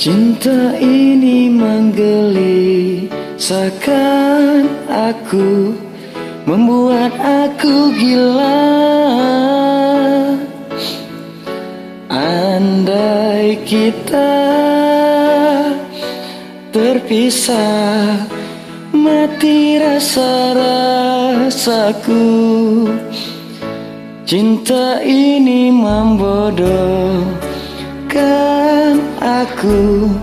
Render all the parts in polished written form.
Cinta ini menggelisahkan aku, membuat aku gila. Andai kita terpisah, mati rasa-rasaku. Cinta ini membodohkan aku,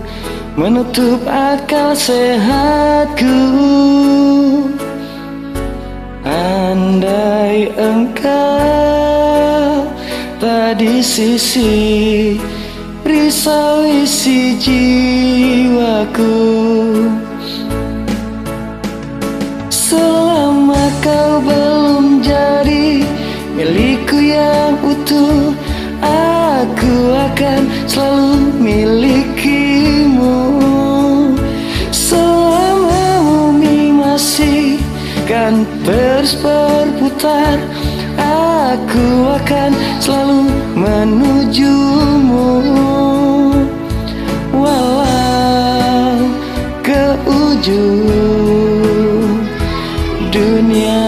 menutup akal sehatku. Andai engkau tak di sisi, risau isi jiwaku. Selama kau belum jadi milikku yang utuh, aku akan selalu milikimu. Selama bumi masih kan terus berputar, aku akan selalu menujumu. Walau ke ujung dunia.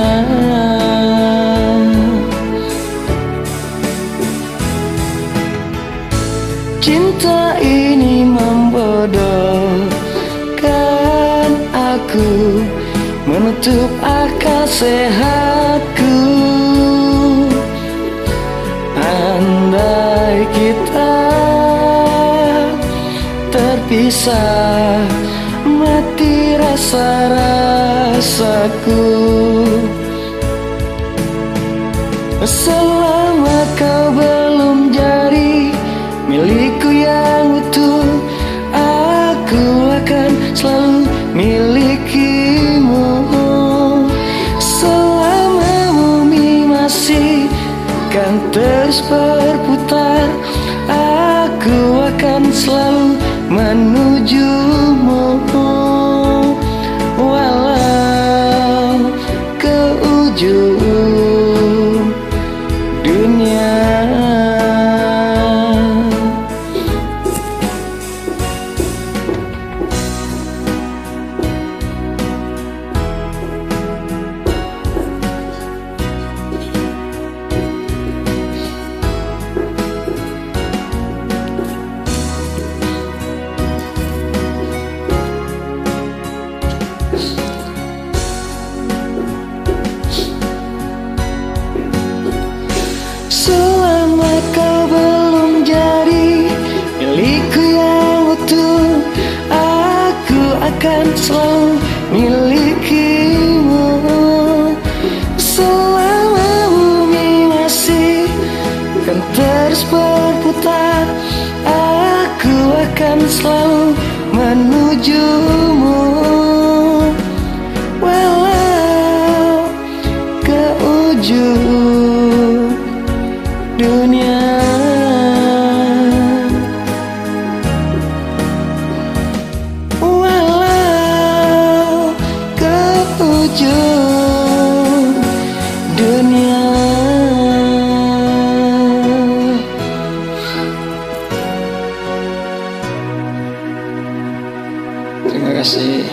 Cinta ini membodohkan aku, menutup akal sehatku. Andai kita terpisah, mati rasa-rasaku. Selama kau belum jadi milikku yang utuh, aku akan selalu milikimu. Selama bumi masih kan terus berputar, aku akan selalu menujumu. Walau ke ujung dunia. Selama kau belum jadi milikku yang utuh, aku akan selalu milikimu. Selama bumi masih kan terus berputar, aku akan selalu menujumu. Walau ke ujung dunia. Walau ke ujung dunia. Terima kasih.